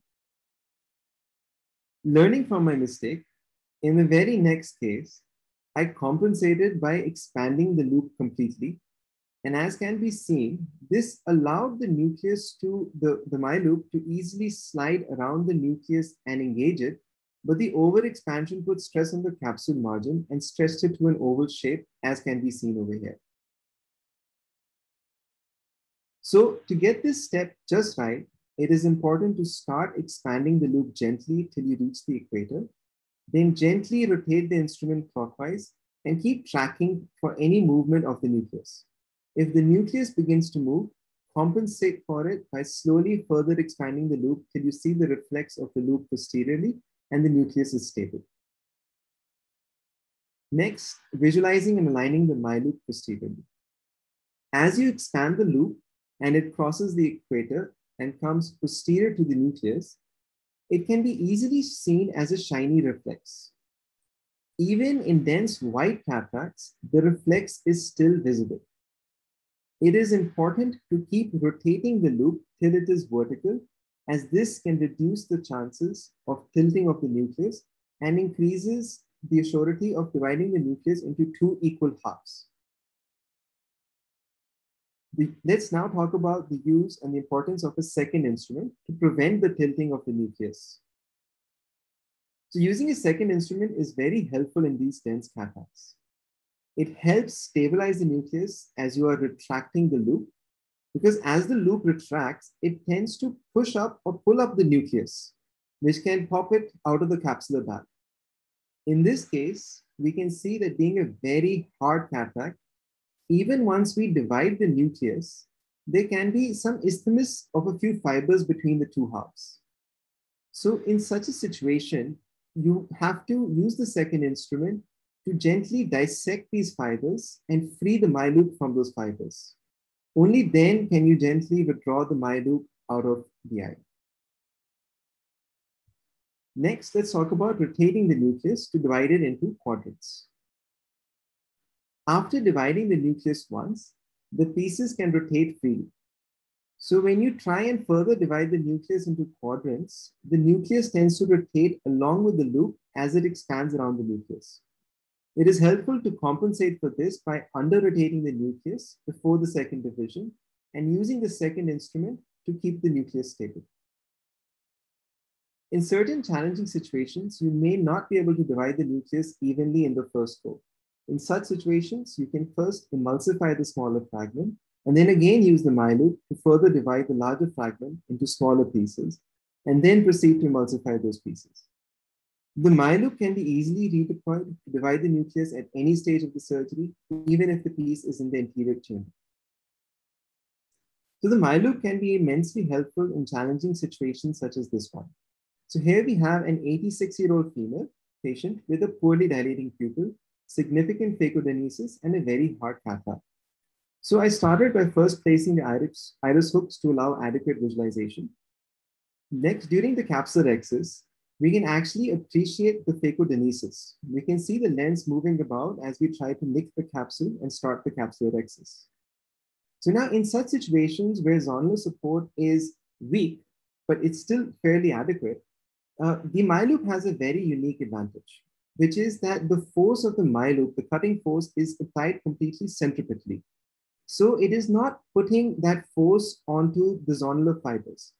Speaker 7: Learning from my mistake, in the very next case, I compensated by expanding the loop completely. And as can be seen, this allowed the nucleus to the MyLoop to easily slide around the nucleus and engage it, but the overexpansion put stress on the capsule margin and stretched it to an oval shape, as can be seen over here. So to get this step just right, it is important to start expanding the loop gently till you reach the equator, then gently rotate the instrument clockwise and keep tracking for any movement of the nucleus. If the nucleus begins to move, compensate for it by slowly further expanding the loop till you see the reflex of the loop posteriorly and the nucleus is stable. Next, visualizing and aligning the MyLoop posteriorly. As you expand the loop and it crosses the equator and comes posterior to the nucleus, it can be easily seen as a shiny reflex. Even in dense white cataracts, the reflex is still visible. It is important to keep rotating the loop till it is vertical, as this can reduce the chances of tilting of the nucleus and increases the surety of dividing the nucleus into two equal halves. Let's now talk about the use and the importance of a second instrument to prevent the tilting of the nucleus. So using a second instrument is very helpful in these dense cataracts. It helps stabilize the nucleus as you are retracting the loop, because as the loop retracts, it tends to push up or pull up the nucleus, which can pop it out of the capsular bag. In this case, we can see that being a very hard cataract, even once we divide the nucleus, there can be some isthmus of a few fibers between the two halves. So in such a situation, you have to use the second instrument to gently dissect these fibers and free the MyLoop from those fibers. Only then can you gently withdraw the MyLoop out of the eye. Next, let's talk about rotating the nucleus to divide it into quadrants. After dividing the nucleus once, the pieces can rotate freely. So when you try and further divide the nucleus into quadrants, the nucleus tends to rotate along with the loop as it expands around the nucleus. It is helpful to compensate for this by under-rotating the nucleus before the second division and using the second instrument to keep the nucleus stable. In certain challenging situations, you may not be able to divide the nucleus evenly in the first go. In such situations, you can first emulsify the smaller fragment and then again use the MyLoop to further divide the larger fragment into smaller pieces and then proceed to emulsify those pieces. The MyLoop can be easily redeployed to divide the nucleus at any stage of the surgery, even if the piece is in the anterior chamber. So the MyLoop can be immensely helpful in challenging situations such as this one. So here we have an 86-year-old female patient with a poorly dilating pupil, significant phacodenesis, and a very hard cataract. So I started by first placing the iris hooks to allow adequate visualization. Next, during the capsulorhexis, we can actually appreciate the phacodenesis. We can see the lens moving about as we try to nick the capsule and start the capsulorhexis. So now in such situations where zonular support is weak, but it's still fairly adequate, the MyLoop has a very unique advantage, which is that the force of the MyLoop, the cutting force, is applied completely centripetally. So it is not putting that force onto the zonular fibers.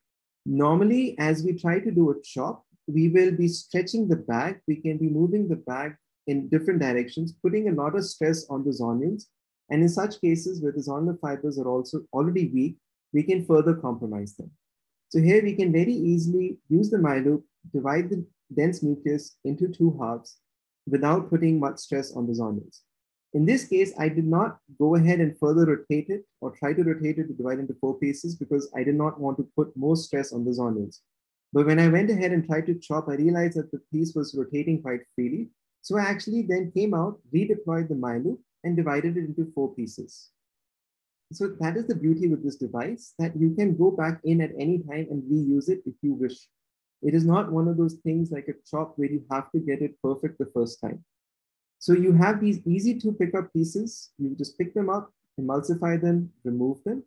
Speaker 7: Normally, as we try to do a chop, we will be stretching the bag. We can be moving the bag in different directions, putting a lot of stress on the zonules. And in such cases where the zonular fibers are also already weak, we can further compromise them. So here we can very easily use the MyLoop, divide the dense nucleus into two halves without putting much stress on the zonules. In this case, I did not go ahead and further rotate it or try to rotate it to divide into 4 pieces because I did not want to put more stress on the zonules. But when I went ahead and tried to chop, I realized that the piece was rotating quite freely. So I actually then came out, redeployed the MyLoop, and divided it into 4 pieces. So that is the beauty with this device, that you can go back in at any time and reuse it if you wish. It is not one of those things like a chop where you have to get it perfect the first time. So you have these easy to pick up pieces. You just pick them up, emulsify them, remove them.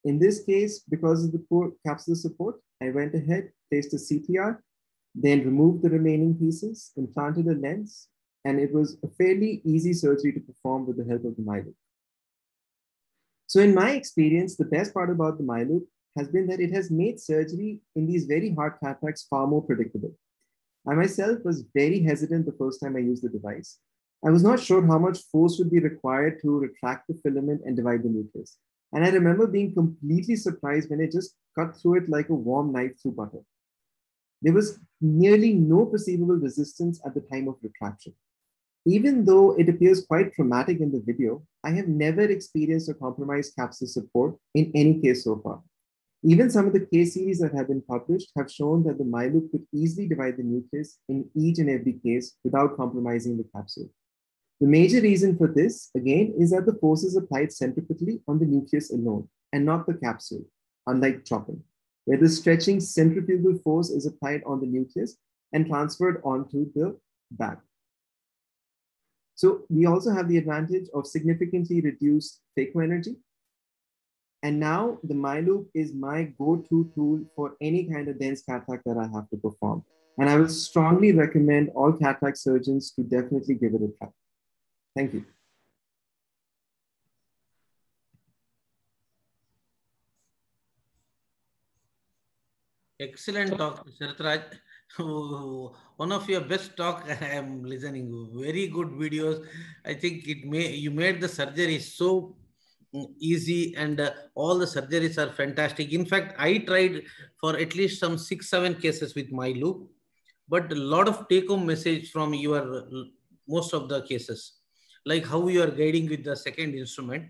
Speaker 7: In this case, because of the poor capsular support, I went ahead, placed a CTR, then removed the remaining pieces, implanted a lens, and it was a fairly easy surgery to perform with the help of the MyLoop. So in my experience, the best part about the MyLoop has been that it has made surgery in these very hard cataracts far more predictable. I myself was very hesitant the first time I used the device. I was not sure how much force would be required to retract the filament and divide the nucleus. And I remember being completely surprised when I just cut through it like a warm knife through butter. There was nearly no perceivable resistance at the time of retraction. Even though it appears quite traumatic in the video, I have never experienced a compromised capsular support in any case so far. Even some of the case series that have been published have shown that the MyLoop could easily divide the nucleus in each and every case without compromising the capsule. The major reason for this, again, is that the force is applied centripetally on the nucleus alone and not the capsule, unlike chopping, where the stretching centrifugal force is applied on the nucleus and transferred onto the bag. So we also have the advantage of significantly reduced phacoenergy. And now the MyLoop is my go-to tool for any kind of dense cataract that I have to perform. And I will strongly recommend all cataract surgeons to definitely give it a try. Thank you.
Speaker 3: Excellent talk, Sharatraj. One of your best talk I am listening. Very good videos. I think you made the surgery so easy, and all the surgeries are fantastic. In fact, I tried for at least some 6-7 cases with MyLoop, but a lot of take-home message from your most of the cases, like how you are guiding with the second instrument.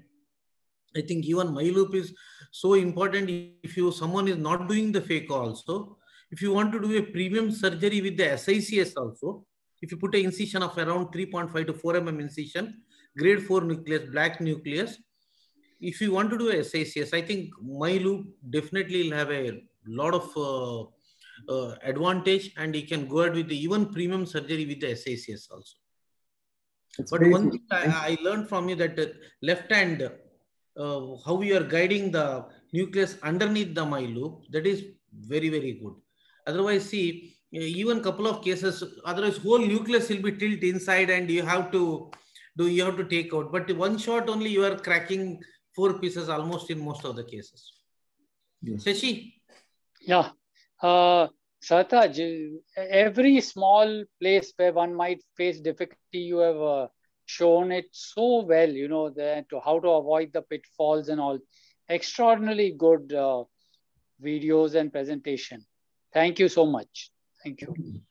Speaker 3: I think even MyLoop is so important. If someone is not doing the phaco also, if you want to do a premium surgery with the SICS also, if you put an incision of around 3.5 to 4 mm incision, grade 4 nucleus, black nucleus, if you want to do a SICS, I think MyLoop definitely will have a lot of advantage, and you can go ahead with the even premium surgery with the SICS also. But one thing I learned from you that left hand, how you are guiding the nucleus underneath the MyLoop, that is very, very good. Otherwise, see, even couple of cases, otherwise whole nucleus will be tilt inside and you have to take out. But one shot only you are cracking 4 pieces almost in most of the cases. Yes. Shashi?
Speaker 6: Yeah. Sartaj, every small place where one might face difficulty, you have shown it so well, you know, how to avoid the pitfalls and all. Extraordinarily good videos and presentation. Thank you so much. Thank you.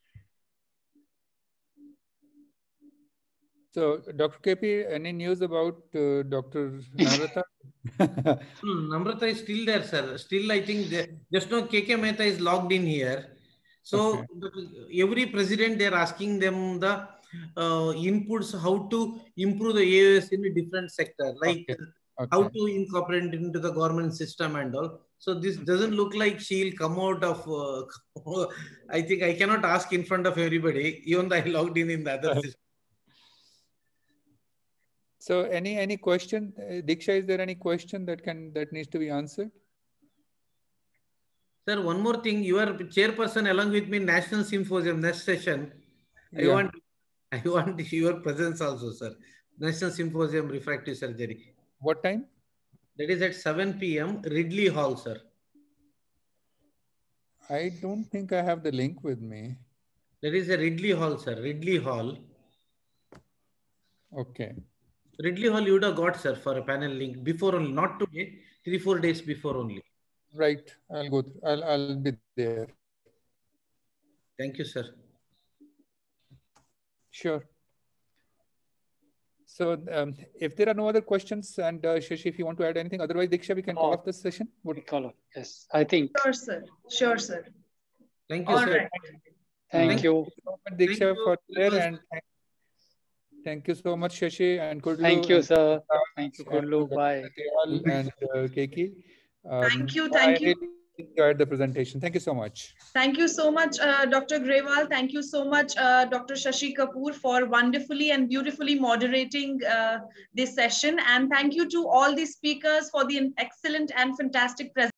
Speaker 2: So, Dr. KP, any news about Dr. Namrata?
Speaker 3: Namrata is still there, sir. Still, I think just now KK Mehta is logged in here. So every president, they're asking them the inputs, how to improve the AOS in a different sector, like how to incorporate into the government system and all. So this doesn't look like she'll come out of, I think I cannot ask in front of everybody, even though I logged in the other system.
Speaker 2: So any question, Diksha, is there any question that needs to be answered?
Speaker 3: Sir, one more thing, you are chairperson along with me, National Symposium, next session. I want your presence also, sir. National Symposium Refractive Surgery.
Speaker 2: What time?
Speaker 3: That is at 7 p.m. Ridley Hall, sir.
Speaker 2: I don't think I have the link with me.
Speaker 3: That is a Ridley Hall, sir. Ridley Hall.
Speaker 2: Okay.
Speaker 3: Ridley Hall you would have got, sir, for a panel link before only, not today, 3-4 days before only.
Speaker 2: Right. I'll go. I'll be there.
Speaker 3: Thank you, sir.
Speaker 2: Sure. So if there are no other questions, and Shashi, if you want to add anything, otherwise, Diksha, we can call off this session.
Speaker 6: We call off. Yes, I think.
Speaker 1: Sure, sir. Sure, sir.
Speaker 3: Thank you,
Speaker 1: All
Speaker 3: sir.
Speaker 1: Right.
Speaker 6: Thank you.
Speaker 2: Diksha, for there, and thank you so much, Shashi and Kudlu.
Speaker 6: Thank you, sir. Thank you, Kudlu. Bye.
Speaker 2: And Keki.
Speaker 1: Thank you. Thank you.
Speaker 2: I really enjoyed the presentation. Thank you so much.
Speaker 1: Thank you so much, Dr. Grewal. Thank you so much, Dr. Shashi Kapoor, for wonderfully and beautifully moderating this session. And thank you to all the speakers for the excellent and fantastic presentation.